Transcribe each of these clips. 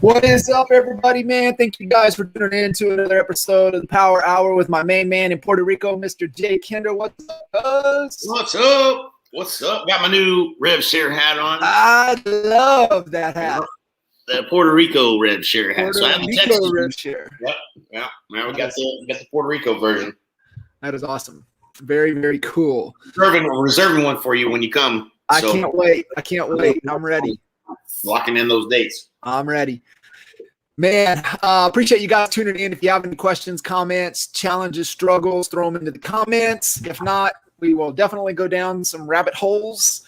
What is up, everybody, man? Thank you guys for tuning in to another episode of the Power Hour with my main man in Puerto Rico, Mr. Jay Kinder. What's up, guys? What's up? What's up? Got my new Rev Share hat on. I love that hat. The Puerto Rico Rev Share hat. Puerto Rico Rev Share. Yep. Now we got the Puerto Rico version. That is awesome. Very, very cool. Reserving one for you when you come. I can't wait. I'm ready. Locking in those dates. I'm ready. Man, appreciate you guys tuning in. If you have any questions, comments, challenges, struggles, throw them into the comments. If not, we will definitely go down some rabbit holes.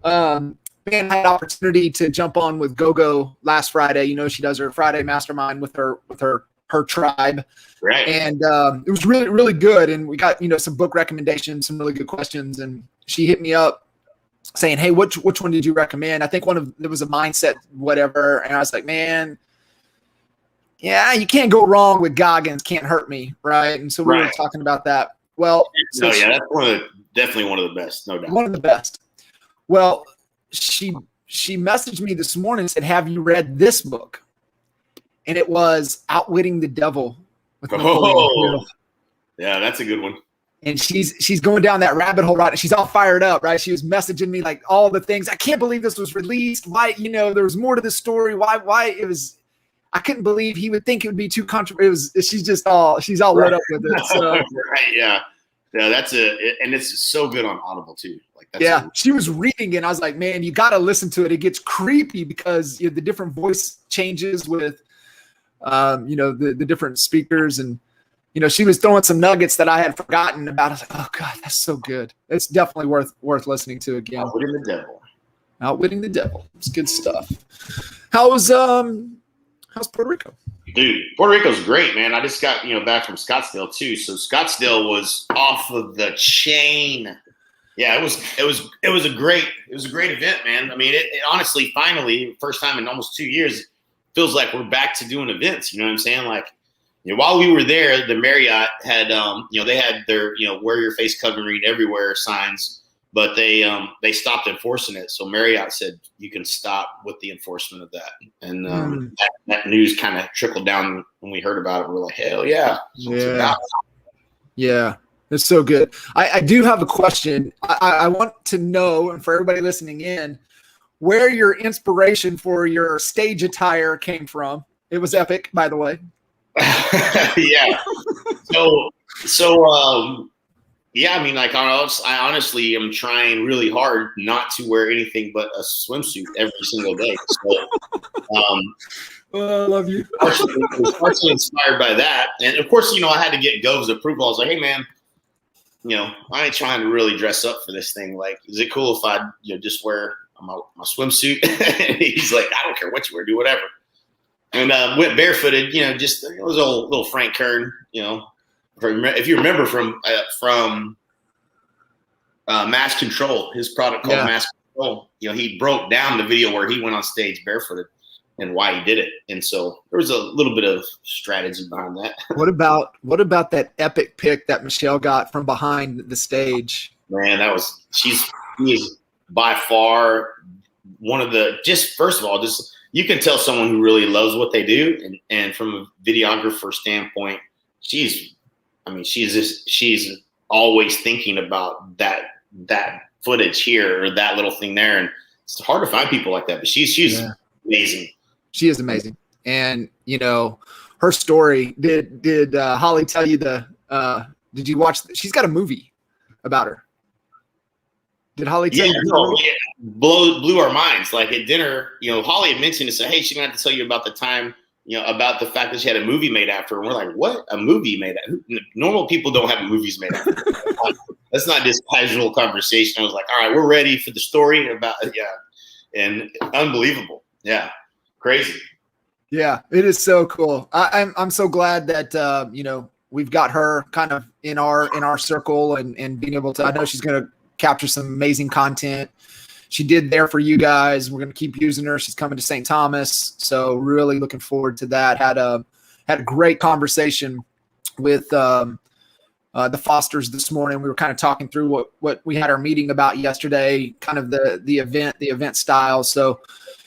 Man, I had an opportunity to jump on with GoGo last Friday. You know, she does her Friday mastermind with her tribe. Right. And it was really, really good. And we got, some book recommendations, some really good questions. And she hit me up saying, hey, which one did you recommend? I think there was a mindset, whatever. And I was like, man, yeah, you can't go wrong with Goggins, Can't Hurt Me, right? And so we were talking about that. Well, that's definitely one of the best, no doubt. One of the best. Well, she messaged me this morning and said, have you read this book? And it was Outwitting the Devil. Yeah, that's a good one. And she's going down that rabbit hole, right? She's all fired up, right? She was messaging me like all the things. I can't believe this was released. Why, there was more to the story. Why it was. I couldn't believe he would think it would be too controversial. She's all lit up with it. So. Right, yeah, and it's so good on Audible too. She was reading it. And I was like, man, you got to listen to it. It gets creepy because the different voice changes with, the different speakers, and she was throwing some nuggets that I had forgotten about. I was like, oh God, that's so good. It's definitely worth listening to again. Outwitting the Devil. It's good stuff. How's Puerto Rico? Dude, Puerto Rico's great, man. I just got back from Scottsdale too. So Scottsdale was off of the chain. Yeah, it was a great event, man. I mean, it honestly, finally, first time in almost 2 years, feels like we're back to doing events. You know what I'm saying? Like, while we were there, the Marriott had they had their wear your face covering everywhere signs. But they stopped enforcing it. So Marriott said, you can stop with the enforcement of that. And that news kind of trickled down when we heard about it. We're like, hell yeah. Yeah, it's so good. I do have a question. I want to know, and for everybody listening in, where your inspiration for your stage attire came from. It was epic, by the way. Yeah. Yeah, I mean, like, I honestly am trying really hard not to wear anything but a swimsuit every single day. So, I love you. partially inspired by that. And, of course, I had to get Gov's approval. I was like, hey, man, I ain't trying to really dress up for this thing. Like, is it cool if I just wear my swimsuit? And he's like, I don't care what you wear. Do whatever. And went barefooted, just it was a little Frank Kern, if you remember from Mass Control, his product called Mass Control, he broke down the video where he went on stage barefooted and why he did it. And so there was a little bit of strategy behind that. What about that epic pic that Michelle got from behind the stage? Man, she is by far one of the, first of all, you can tell someone who really loves what they do. And from a videographer standpoint, she's always thinking about that footage here or that little thing there. And it's hard to find people like that, but she's amazing. She is amazing. And, her story, did Holly tell you did you watch, she's got a movie about her. Did Holly tell you? Blew our minds. Like at dinner, Holly had mentioned and said, hey, she's going to have to tell you about the time, about the fact that she had a movie made after her. And we're like, what? A movie made after? Normal people don't have movies made after her. That's not just casual conversation. I was like, all right, we're ready for the story about, and unbelievable. Yeah. Crazy. Yeah, it is so cool. I'm so glad that we've got her kind of in our circle and being able to. I know she's going to capture some amazing content. She did there for you guys. We're going to keep using her. She's coming to St. Thomas, so really looking forward to that. Had a great conversation with the Fosters this morning. We were kind of talking through what we had our meeting about yesterday, kind of the event style. So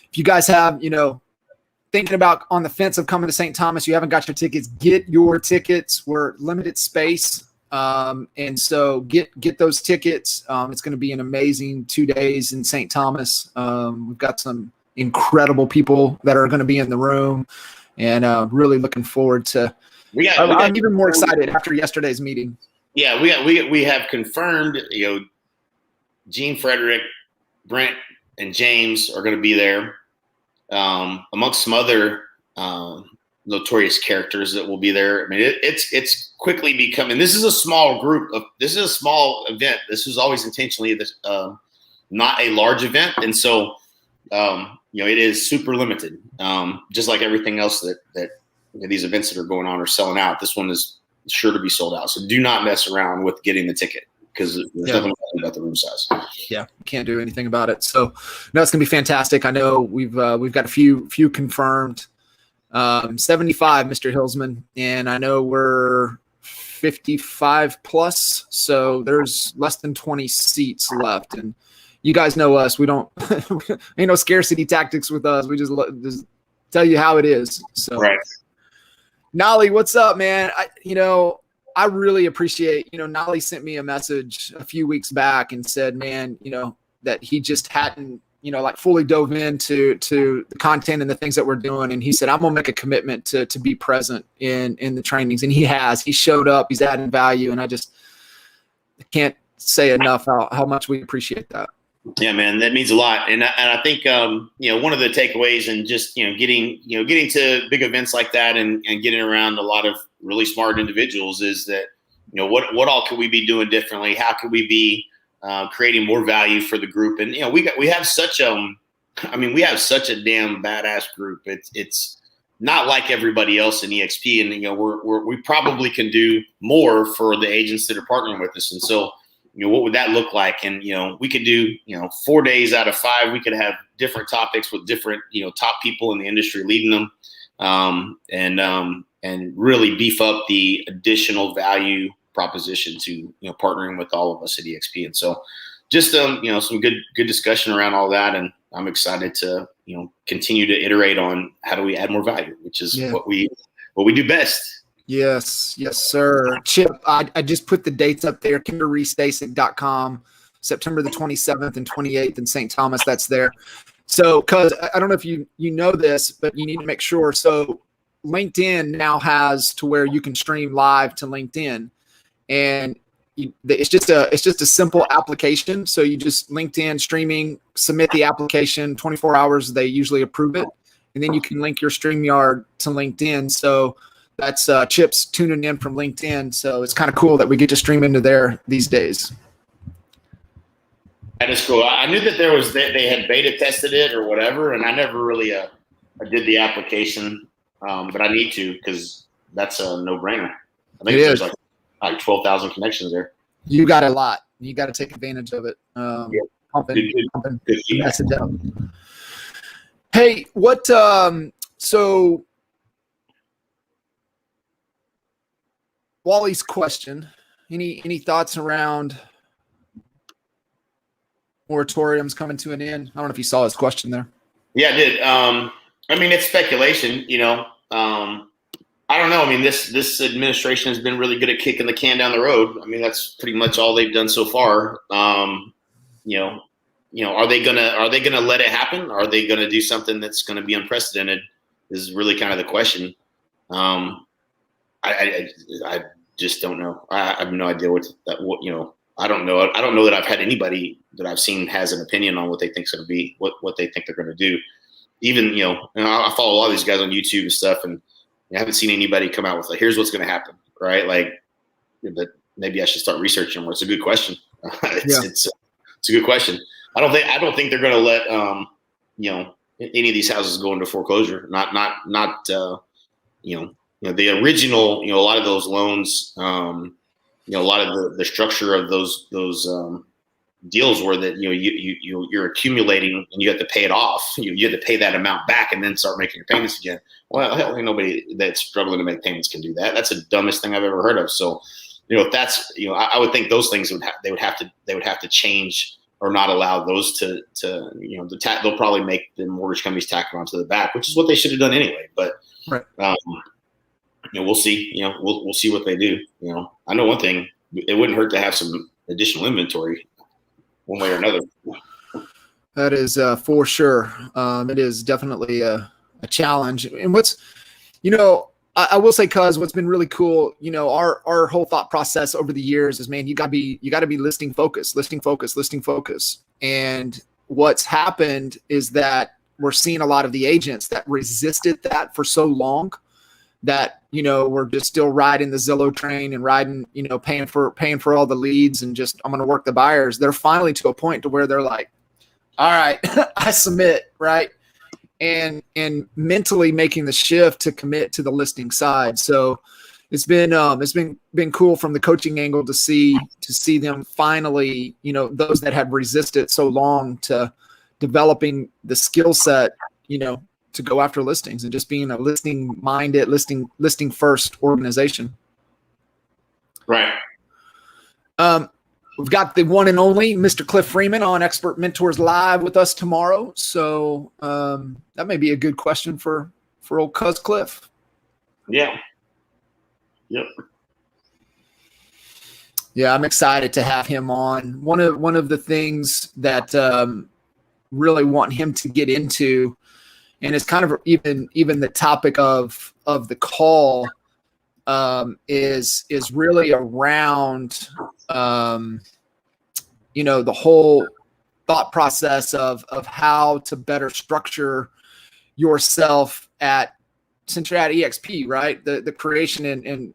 if you guys have thinking about on the fence of coming to St. Thomas, you haven't got your tickets, get your tickets. We're limited space. And so get those tickets. It's going to be an amazing 2 days in St. Thomas. We've got some incredible people that are going to be in the room, and really looking forward to. I'm even more excited after yesterday's meeting. Yeah, we have confirmed. Gene, Frederick, Brent, and James are going to be there. Amongst some other notorious characters that will be there. I mean, it's quickly becoming. This is a small group this is a small event. This was always intentionally not a large event, and so it is super limited. Just like everything else that these events that are going on are selling out. This one is sure to be sold out. So do not mess around with getting the ticket, because there's nothing about the room size. Yeah, can't do anything about it. So no, it's gonna be fantastic. I know we've got a few confirmed. 75, Mr. Hillsman, and I know we're 55 plus, so there's less than 20 seats left. And you guys know us; we don't ain't no scarcity tactics with us. We just tell you how it is. So, right. Nolly, what's up, man? I really appreciate, Nolly sent me a message a few weeks back and said, man, that he just hadn't, fully dove into the content and the things that we're doing. And he said, I'm going to make a commitment to be present in the trainings. And he showed up, he's adding value. And I can't say enough how much we appreciate that. Yeah, man, that means a lot. And I think, one of the takeaways and just, getting to big events like that and getting around a lot of really smart individuals is that, what all could we be doing differently? How could we be creating more value for the group? And, we have such a damn badass group. It's not like everybody else in EXP. And, we probably can do more for the agents that are partnering with us. And so, what would that look like? And, we could do, 4 days out of 5, we could have different topics with different, top people in the industry leading them, and really beef up the additional value proposition to, partnering with all of us at EXP. And so just, some good discussion around all that. And I'm excited to, continue to iterate on how do we add more value, which is what we do best. Yes, sir. Chip, I just put the dates up there, KimberlyStasic.com, September the 27th and 28th in St. Thomas. That's there. So, because I don't know if you know this, but you need to make sure. So LinkedIn now has to where you can stream live to LinkedIn, and it's just a simple application. So you just LinkedIn streaming, submit the application, 24 hours, they usually approve it. And then you can link your StreamYard to LinkedIn. So that's Chip's tuning in from LinkedIn. So it's kind of cool that we get to stream into there these days. That is cool. I knew that they had beta tested it or whatever, and I never really I did the application, but I need to, because that's a no-brainer. I think there's like 12,000 connections there. You got a lot. You got to take advantage of it. Pumping message out. Hey, what? So Wally's question. Any thoughts around moratoriums coming to an end? I don't know if you saw his question there. Yeah, I did. It's speculation. I don't know. This administration has been really good at kicking the can down the road. That's pretty much all they've done so far. Are they gonna let it happen? Are they gonna do something that's gonna be unprecedented? Is really kind of the question. I just don't know. I have no idea I don't know. I don't know that I've had anybody that I've seen has an opinion on what they think is going to be, what they think they're going to do. Even, I follow a lot of these guys on YouTube and stuff, and I haven't seen anybody come out with like, here's what's going to happen, right? Like, but maybe I should start researching more. It's a good question. It's a good question. I don't think they're going to let, any of these houses go into foreclosure. Not the original, a lot of those loans, a lot of the structure of those deals were that, you're accumulating and you have to pay it off. You have to pay that amount back and then start making your payments again. Well, hell, ain't nobody that's struggling to make payments can do that. That's the dumbest thing I've ever heard of. So, if that's, I would think those things they would have to change or not allow those to they'll probably make the mortgage companies tack it onto the back, which is what they should have done anyway. But, right. We'll see, we'll see what they do. I know one thing, it wouldn't hurt to have some additional inventory one way or another. That is for sure. It is definitely a challenge. And what's, I will say, cuz what's been really cool, our whole thought process over the years is, man, you gotta be listing focus. And what's happened is that we're seeing a lot of the agents that resisted that for so long that, we're just still riding the Zillow train and riding, paying for all the leads and just, I'm going to work the buyers. They're finally to a point to where they're like, all right, I submit, right. And mentally making the shift to commit to the listing side. So it's been cool from the coaching angle to see them finally, those that have resisted so long to developing the skill set, to go after listings and just being a listing first organization. Right. We've got the one and only Mr. Cliff Freeman on Expert Mentors Live with us tomorrow. So that may be a good question for old Cuz Cliff. Yeah. Yep. Yeah, I'm excited to have him on. One of the things that really want him to get into, and it's kind of even the topic of the call, is really around the whole thought process of how to better structure yourself since you're at EXP, right? The creation and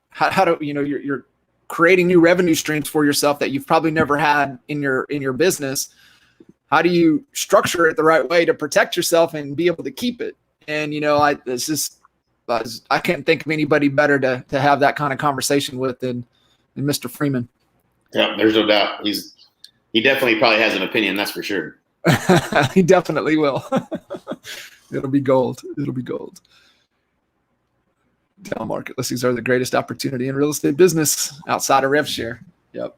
how to you're creating new revenue streams for yourself that you've probably never had in your business. How do you structure it the right way to protect yourself and be able to keep it? And, I can't think of anybody better to have that kind of conversation with than Mr. Freeman. Yeah, there's no doubt. He definitely probably has an opinion. That's for sure. He definitely will. It'll be gold. Down market listings are the greatest opportunity in real estate business outside of rev share. Yep.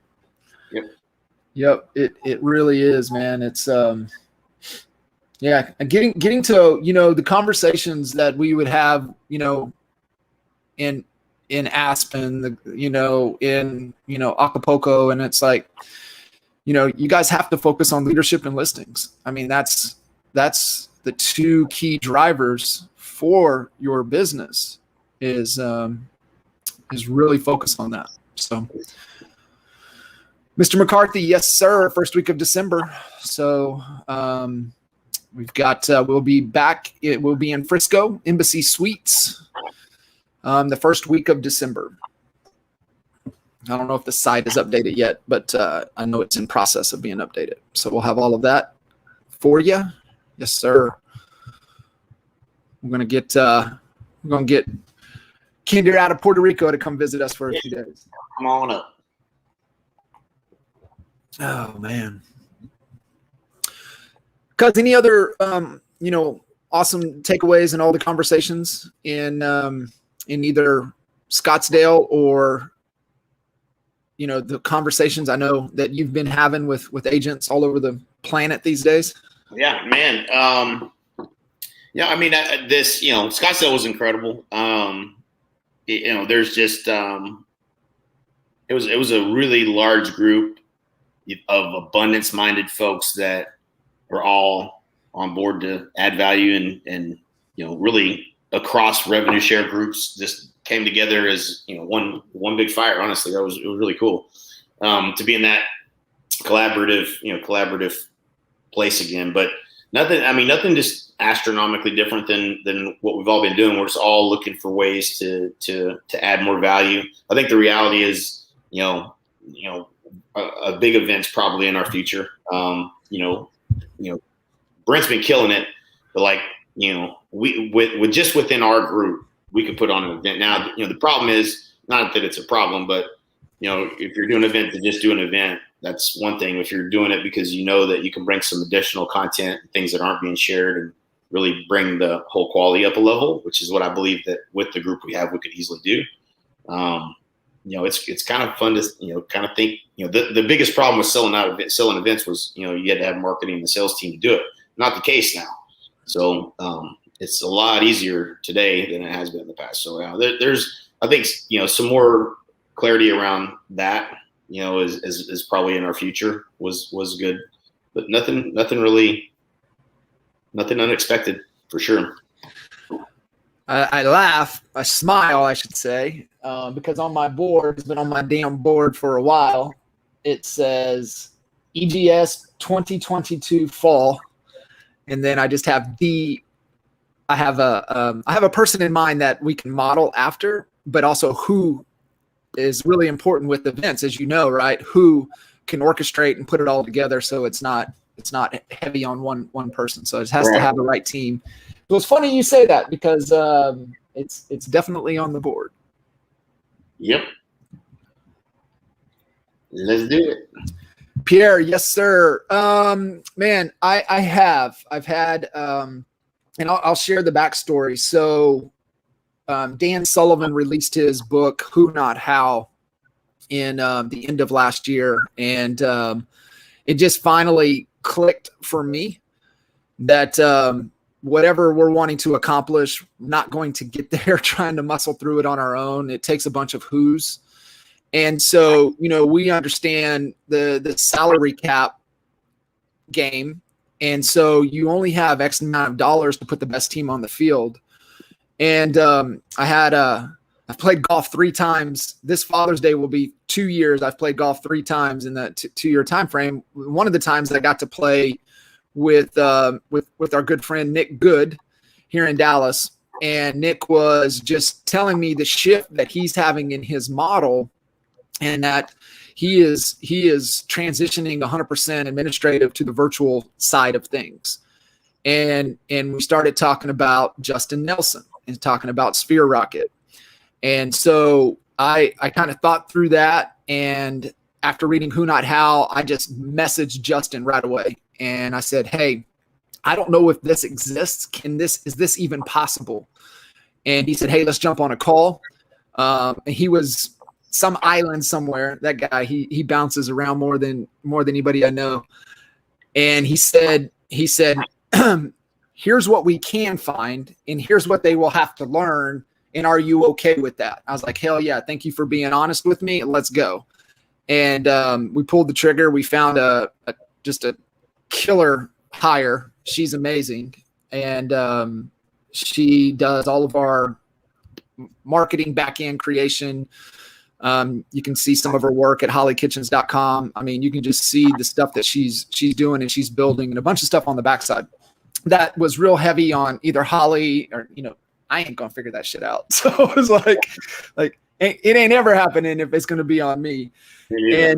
It really is, man. It's getting to the conversations that we would have in Aspen, in Acapulco, and it's like you guys have to focus on leadership and listings. I mean, that's the two key drivers for your business is really focused on that. So Mr. McCarthy, yes, sir. First week of December. So we've got, we'll be back. We'll be in Frisco, Embassy Suites, the first week of December. I don't know if the site is updated yet, but I know it's in process of being updated. So we'll have all of that for you. Yes, sir. We're going to get Kinder out of Puerto Rico to come visit us for a few days. Come on up. Oh man. Cuz any other awesome takeaways in all the conversations in either Scottsdale or the conversations I know that you've been having with agents all over the planet these days? Yeah, man. I mean, this Scottsdale was incredible. There's just it was a really large group of abundance-minded folks that were all on board to add value and really across revenue share groups just came together as one big fire. Honestly, it was really cool to be in that collaborative place again. But nothing just astronomically different than what we've all been doing. We're just all looking for ways to add more value. I think the reality is a big event's probably in our future. Brent's been killing it, but like, we with just within our group, we could put on an event. Now, the problem is not that it's a problem, but if you're doing an event to just do an event, that's one thing. If you're doing it because you know that you can bring some additional content, things that aren't being shared, and really bring the whole quality up a level, which is what I believe that with the group we have, we could easily do. It's kind of fun to, kind of think, the biggest problem with selling events was, you had to have marketing and the sales team to do it. Not the case now. So it's a lot easier today than it has been in the past. So there's, I think, some more clarity around that, is probably in our future was good, but nothing unexpected for sure. I laugh, I smile, I should say, because on my board, it's been on my damn board for a while. It says EGS 2022 fall. And then I just have I have a person in mind that we can model after, but also who is really important with events, as you know, right? Who can orchestrate and put it all together so it's not heavy on one person. So it has to have the right team. So it's funny you say that because it's definitely on the board. Yep. Let's do it. Pierre, yes, sir. Man, I've had, and I'll share the backstory. So Dan Sullivan released his book, Who Not How, in the end of last year. And it just finally clicked for me that whatever we're wanting to accomplish, not going to get there trying to muscle through it on our own. It takes a bunch of who's. And so, we understand the salary cap game. And so you only have X amount of dollars to put the best team on the field. And I've played golf 3 times. This Father's Day will be 2 years. I've played golf 3 times in that 2-year time frame. One of the times I got to play with our good friend Nick Good here in Dallas. And Nick was just telling me the shift that he's having in his model, and that he is transitioning 100% administrative to the virtual side of things. And we started talking about Justin Nelson and talking about Sphere Rocket. And so I kind of thought through that. And after reading Who Not How, I just messaged Justin right away. And I said, hey, I don't know if this exists. Is this even possible? And he said, hey, let's jump on a call. And he was some island somewhere. That guy, he bounces around more than anybody I know. And he said, here's what we can find, and here's what they will have to learn. And are you okay with that? I was like, hell yeah. Thank you for being honest with me. Let's go. And we pulled the trigger. We found just a killer hire. She's amazing. And she does all of our marketing back-end creation. You can see some of her work at hollykitchens.com. I mean, you can just see the stuff that she's doing, and she's building, and a bunch of stuff on the backside that was real heavy on either Holly or, I ain't going to figure that shit out. So it was like it ain't ever happening if it's going to be on me. Yeah.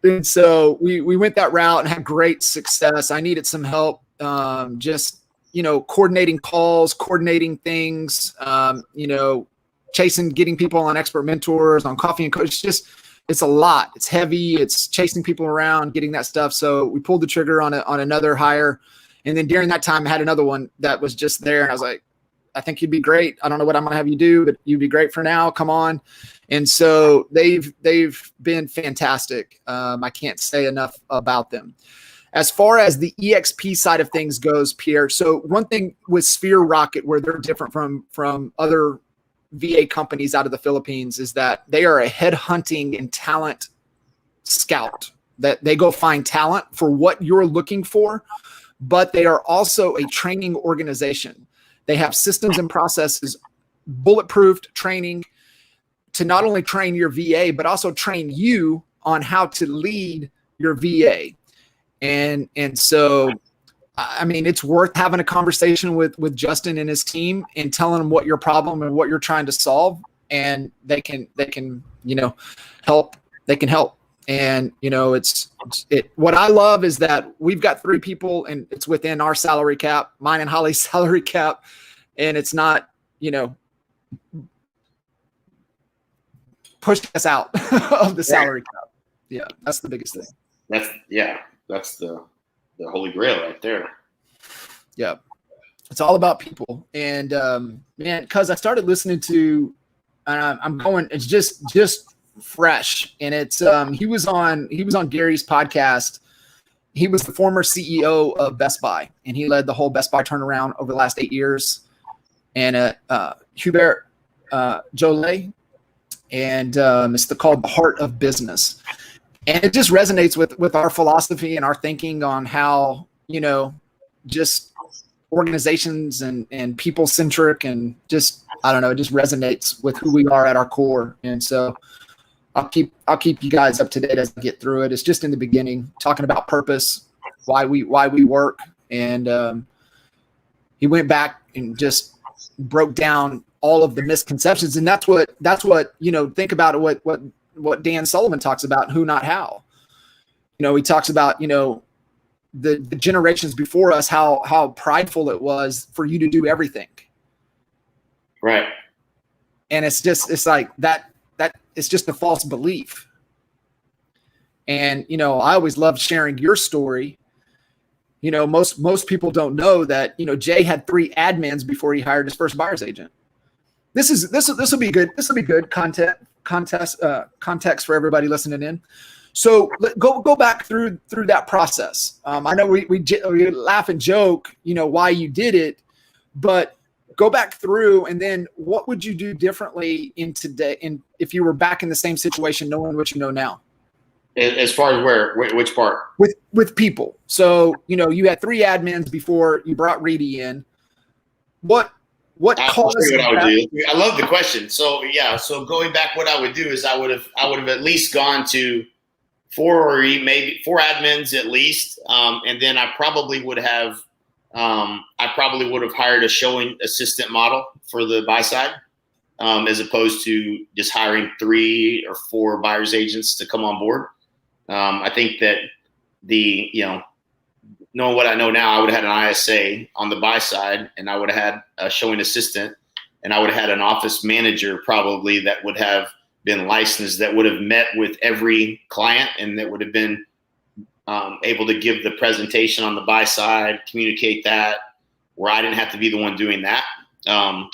And so we went that route and had great success. I needed some help, coordinating calls, coordinating things, getting people on expert mentors, on coffee and coach. It's a lot. It's heavy. It's chasing people around, getting that stuff. So we pulled the trigger on another hire. And then during that time, I had another one that was just there. And I was like, I think you'd be great. I don't know what I'm going to have you do, but you'd be great for now. Come on. And so they've been fantastic. I can't say enough about them. As far as the EXP side of things goes, Pierre, so one thing with Sphere Rocket, where they're different from other VA companies out of the Philippines, is that they are a headhunting and talent scout, that they go find talent for what you're looking for, but they are also a training organization. They have systems and processes, bulletproofed training to not only train your VA, but also train you on how to lead your VA. And so, I mean, it's worth having a conversation with Justin and his team and telling them what your problem and what you're trying to solve, and they can help. They can help. And, what I love is that we've got 3 people and it's within our salary cap, mine and Holly's salary cap. And it's not, pushing us out of the salary cap. Yeah. That's the biggest thing. That's the holy grail right there. Yeah. It's all about people. And, man, cause I started listening to, I'm going, it's just fresh. And it's, he was on Gary's podcast. He was the former CEO of Best Buy, and he led the whole Best Buy turnaround over the last 8 years. And, Hubert, Jolet, and, it's called The Heart of Business. And it just resonates with our philosophy and our thinking on how, just organizations and people centric, and just, I don't know, it just resonates with who we are at our core. And so I'll keep you guys up to date as I get through it. It's just in the beginning, talking about purpose, why we work. And he went back and just broke down all of the misconceptions. And that's what, think about it, what Dan Sullivan talks about, who, not how. He talks about, the generations before us, how prideful it was for you to do everything. Right. And it's like that it's just a false belief. And, I always loved sharing your story. Most people don't know that, Jay had 3 admins before he hired his first buyer's agent. This will be good. This will be good context for everybody listening in. So go back through that process. I know we laugh and joke, why you did it, but go back through, and then what would you do differently if you were back in the same situation, knowing what you know now? As far as which part? With people. So, you had 3 admins before you brought Reedy in. What caused what I would do? I love the question. So going back, what I would do is I would have at least gone to 4 or maybe 4 admins at least. And then I probably would have hired a showing assistant model for the buy side, as opposed to just hiring 3 or 4 buyer's agents to come on board. I think that knowing what I know now, I would have had an ISA on the buy side, and I would have had a showing assistant, and I would have had an office manager probably that would have been licensed, that would have met with every client, and that would have been able to give the presentation on the buy side, communicate that, where I didn't have to be the one doing that. An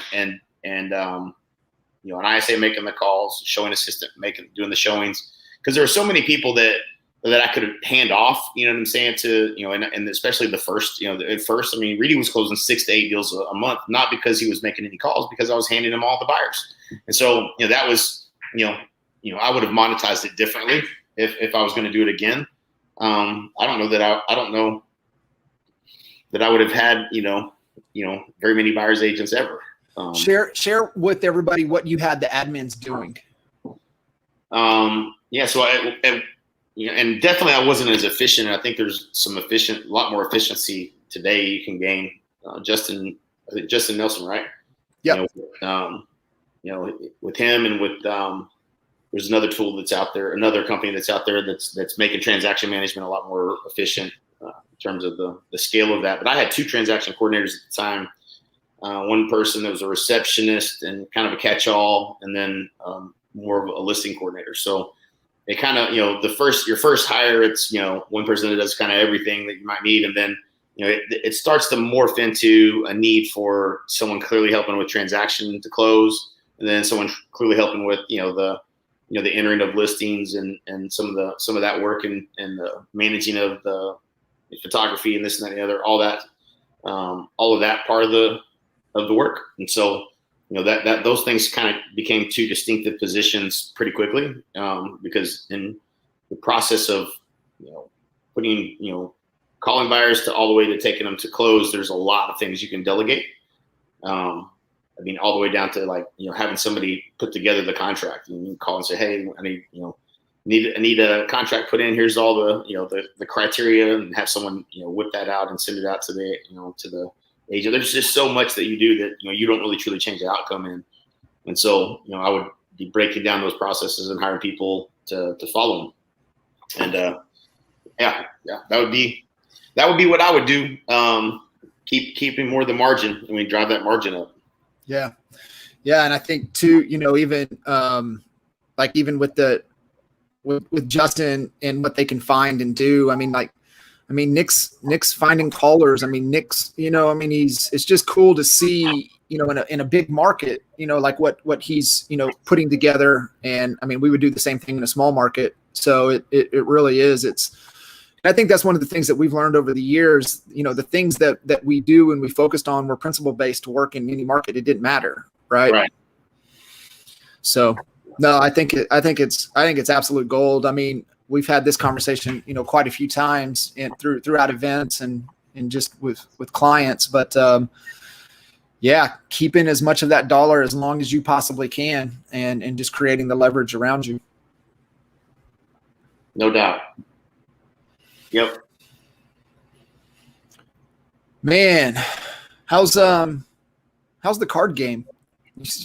ISA making the calls, showing assistant doing the showings, because there were so many people that I could hand off, you know what I'm saying, to, and especially the first, at first, I mean, Reedy was closing 6 to 8 deals a month, not because he was making any calls, because I was handing him all the buyers. And so, that was, I would have monetized it differently if I was going to do it again. I don't know that I would have had, very many buyer's agents ever. Share with everybody what you had the admins doing. And definitely I wasn't as efficient. I think there's a lot more efficiency today you can gain. Justin Nelson, right? Yeah. With him and with there's another tool that's out there, another company that's out there that's making transaction management a lot more efficient in terms of the scale of that. But I had 2 transaction coordinators at the time. One person that was a receptionist and kind of a catch-all, and then more of a listing coordinator. So it kind of, your first hire, it's, one person that does kind of everything that you might need. And then, it starts to morph into a need for someone clearly helping with transaction to close. And then someone clearly helping with, the entering of listings and some of that work and the managing of the photography and this and that and the other, all of that part of the work. And so, that those things kind of became 2 distinctive positions pretty quickly, because in the process of, putting, calling buyers to all the way to taking them to close, there's a lot of things you can delegate. All the way down to having somebody put together the contract, and you call and say, hey, I need a contract put in. Here's all the criteria, and have someone, whip that out and send it out to the agent. There's just so much that you do that, you don't really truly change the outcome in. And so, I would be breaking down those processes and hiring people to follow them. And yeah, that would be what I would do. Keeping more of the margin, and we drive that margin up. Yeah. Yeah. And I think too, even like even with Justin and what they can find and do, Nick's finding callers. Nick's, it's just cool to see, in a big market, like what he's, putting together. And we would do the same thing in a small market. So it really is. I think that's one of the things that we've learned over the years. The things that we do and we focused on were principle-based to work in any market. It didn't matter. Right. So no, I think it's absolute gold. We've had this conversation, quite a few times and throughout events and just with clients, but yeah, keeping as much of that dollar as long as you possibly can and just creating the leverage around you. No doubt. Yep. Man, how's the card game?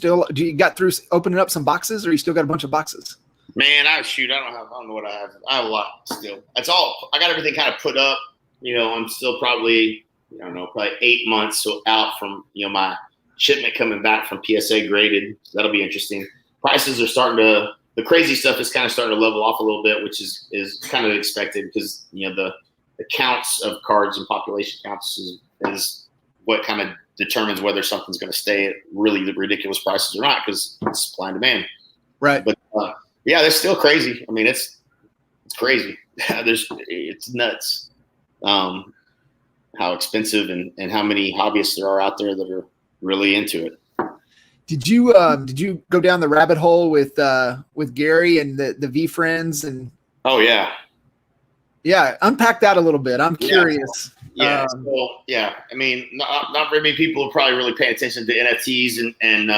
Do you got through opening up some boxes, or you still got a bunch of boxes? Man, I don't know what I have. I have a lot still. That's all. I got everything kind of put up. I'm still probably 8 months out from my shipment coming back from PSA graded. So that'll be interesting. Prices are the crazy stuff is kind of starting to level off a little bit, which is kind of expected because the counts of cards and population counts is what kind of determines whether something's going to stay at really the ridiculous prices or not, because it's supply and demand. Right. But yeah, they're still crazy. It's crazy. It's nuts how expensive and how many hobbyists there are out there that are really into it. Did you go down the rabbit hole with Gary and the V friends and? Oh yeah. Yeah, unpack that a little bit. I'm curious. Yeah. Not very many people are probably really paying attention to NFTs and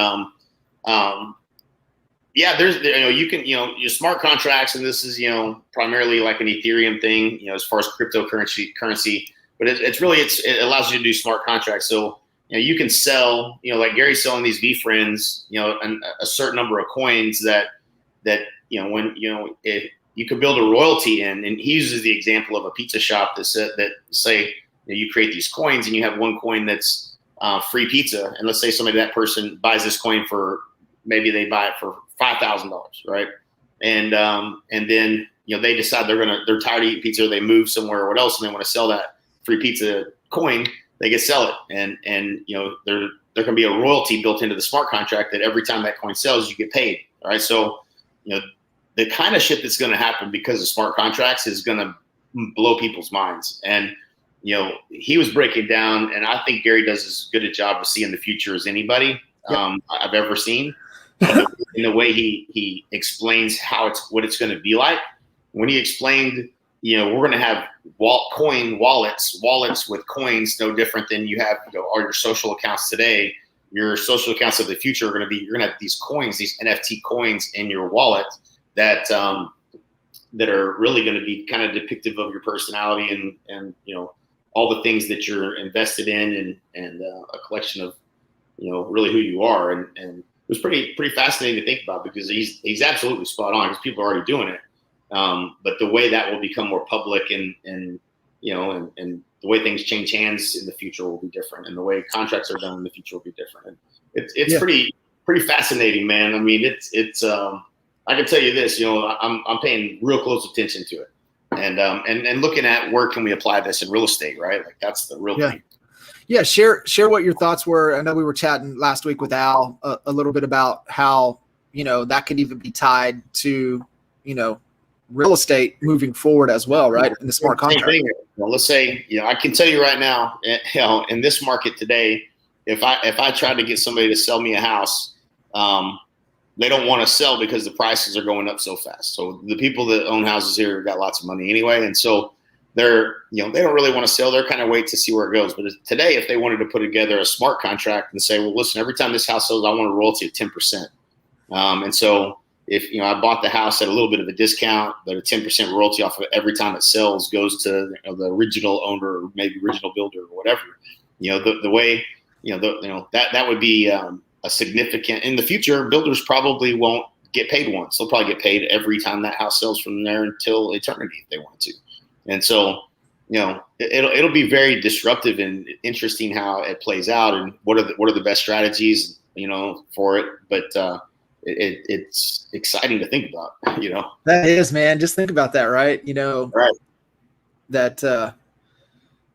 yeah, there's you can your smart contracts, and this is primarily like an Ethereum thing as far as cryptocurrency, but it allows you to do smart contracts. So you can sell like Gary's selling these V friends a certain number of coins that when if you could build a royalty in, and he uses the example of a pizza shop that say you create these coins and you have one coin that's free pizza, and let's say that person buys this coin for, maybe they buy it for $5,000, right? And then they decide they're tired of eating pizza, or they move somewhere or what else, and they want to sell that free pizza coin. They can sell it, and there can be a royalty built into the smart contract that every time that coin sells, you get paid. All right, so the kind of shit that's going to happen because of smart contracts is going to blow people's minds. And he was breaking down, and I think Gary does as good a job of seeing the future as anybody I've ever seen. In the way he explains what it's going to be like. When he explained, we're going to have coin wallets with coins, no different than you have all your social accounts today. Your social accounts of the future you're going to have these coins, these NFT coins in your wallet that are really going to be kind of depictive of your personality and all the things that you're invested in and a collection of really who you are, and it was pretty fascinating to think about, because he's absolutely spot on, because people are already doing it. But the way that will become more public and the way things change hands in the future will be different, and the way contracts are done in the future will be different. And it's pretty fascinating, man. It's I can tell you this, I'm paying real close attention to it, and looking at where can we apply this in real estate, right? Like that's the real thing. Yeah, share what your thoughts were. I know we were chatting last week with Al a little bit about how that could even be tied to real estate moving forward as well, right? In the smart contract. Well, let's say I can tell you right now, in this market today, if I tried to get somebody to sell me a house, they don't want to sell because the prices are going up so fast. So the people that own houses here got lots of money anyway, and so they're they don't really want to sell. They're kind of wait to see where it goes. But today, if they wanted to put together a smart contract and say, well, listen, every time this house sells, I want a royalty of 10%. And so if I bought the house at a little bit of a discount, but a 10% royalty off of every time it sells goes to the original owner, or maybe original builder, or whatever. The way that would be a significant. In the future, builders probably won't get paid once. They'll probably get paid every time that house sells from there until eternity if they want to. And so, it'll be very disruptive and interesting how it plays out, and what are the best strategies, for it. But it's exciting to think about, That is, man. Just think about that, right? Right. That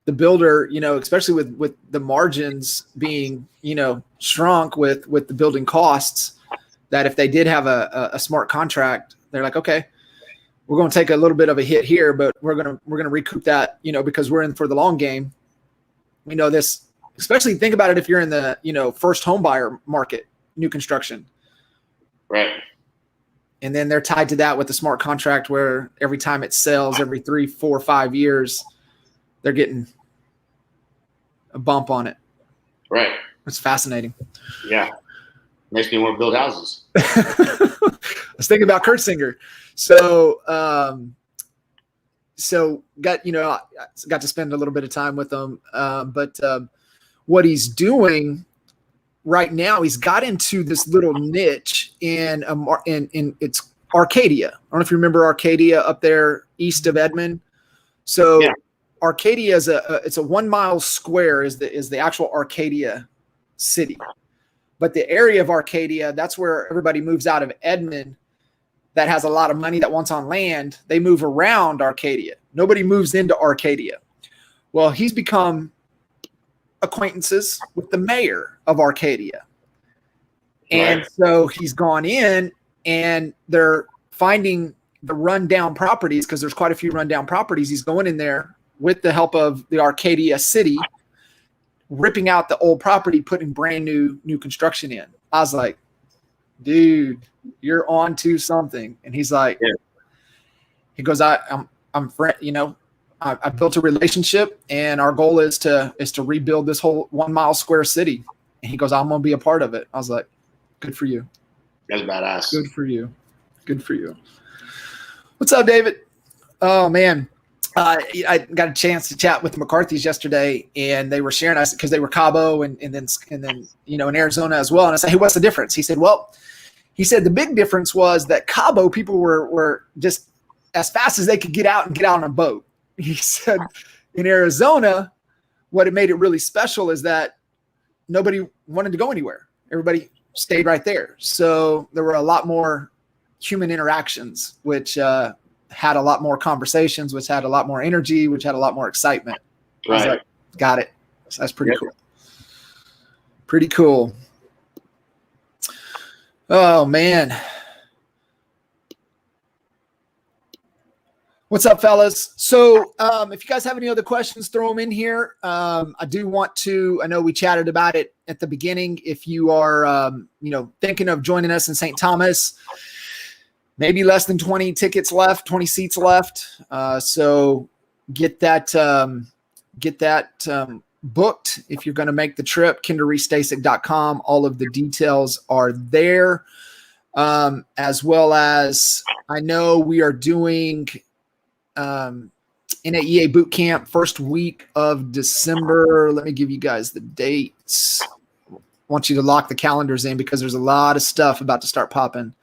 the builder, especially with the margins being, shrunk with the building costs, that if they did have a smart contract, they're like, okay, we're going to take a little bit of a hit here, but we're going to recoup that, because we're in for the long game. This, especially think about it if you're in the, first home buyer market, new construction. Right. And then they're tied to that with the smart contract where every time it sells every 3, 4, 5 years, they're getting a bump on it. Right. It's fascinating. Yeah. Makes me want to build houses. I was thinking about Kurt Singer. So got to spend a little bit of time with him. But what he's doing right now, he's got into this little niche in it's Arcadia. I don't know if you remember Arcadia up there east of Edmond. So yeah. Arcadia is it's a 1 mile square is the actual Arcadia city. But the area of Arcadia, that's where everybody moves out of Edmond that has a lot of money that wants on land. They move around Arcadia. Nobody moves into Arcadia. Well, he's become acquaintances with the mayor of Arcadia. And so he's gone in and they're finding the rundown properties, because there's quite a few rundown properties. He's going in there with the help of the Arcadia city, ripping out the old property, putting brand new construction in. I was like, dude, you're on to something. And he's like, he goes, I'm I built a relationship, and our goal is to rebuild this whole 1 mile square city. And he goes, I'm going to be a part of it. I was like, good for you. That's badass. Good for you. Good for you. What's up, David? Oh man. I got a chance to chat with the McCarthy's yesterday, and they were sharing us because they were Cabo and then in Arizona as well. And I said, hey, what's the difference? He said, the big difference was that Cabo people were just as fast as they could get out on a boat. He said in Arizona, what it made it really special is that nobody wanted to go anywhere. Everybody stayed right there. So there were a lot more human interactions, which had a lot more conversations, which had a lot more energy, which had a lot more excitement. Right. I was like, got it. So that's pretty cool. Pretty cool. Oh, man. What's up, fellas? So if you guys have any other questions, throw them in here. I know we chatted about it at the beginning. If you are, thinking of joining us in St. Thomas, maybe less than 20 tickets left, 20 seats left. So get that booked if you're going to make the trip. KinderReestasic.com. All of the details are there. As well as I know we are doing NAEA boot camp first week of December. Let me give you guys the dates. I want you to lock the calendars in because there's a lot of stuff about to start popping.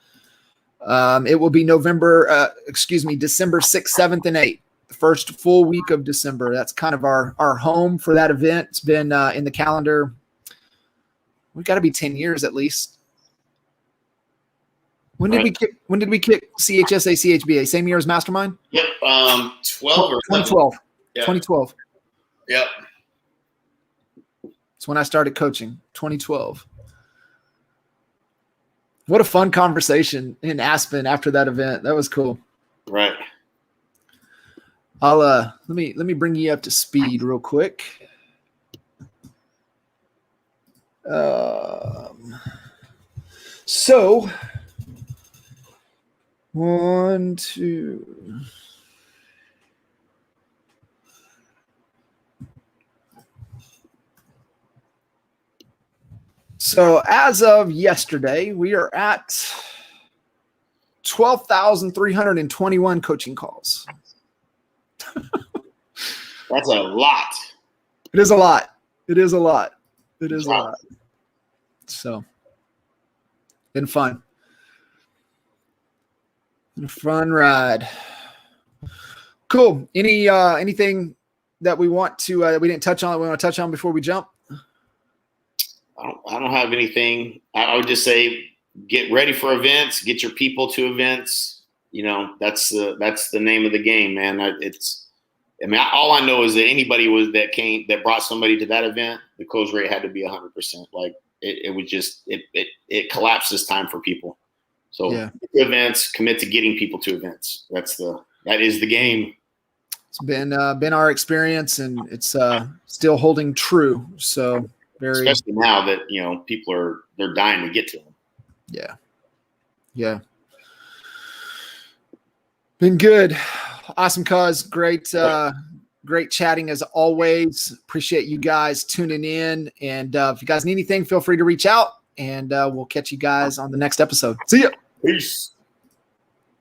It will be December 6th, 7th, and 8th, the first full week of December. That's kind of our home for that event. It's been in the calendar. We've got to be 10 years at least. When did we kick CHSA CHBA? Same year as Mastermind? Yep. 2012. Yeah. 2012. Yep. It's when I started coaching. 2012. What a fun conversation in Aspen after that event. That was cool. Right. I'll let me bring you up to speed real quick. So 1, 2. So as of yesterday, we are at 12,321 coaching calls. That's a lot. It is a lot. It is a lot. It is a lot. So, been fun. A fun ride. Cool. Anything that we want to that we didn't touch on that we want to touch on before we jump? I don't have anything. I would just say get ready for events, get your people to events. You know, that's the name of the game, man. All I know is that anybody that brought somebody to that event, the close rate had to be 100%. Like it was just it collapsed this time for people. So yeah. Events, commit to getting people to events. That is the game. It's been our experience, and it's still holding true. So especially now that people they're dying to get to them. Yeah. Been good. Awesome, cuz. Great chatting as always. Appreciate you guys tuning in. And if you guys need anything, feel free to reach out, and we'll catch you guys on the next episode. See ya. Peace.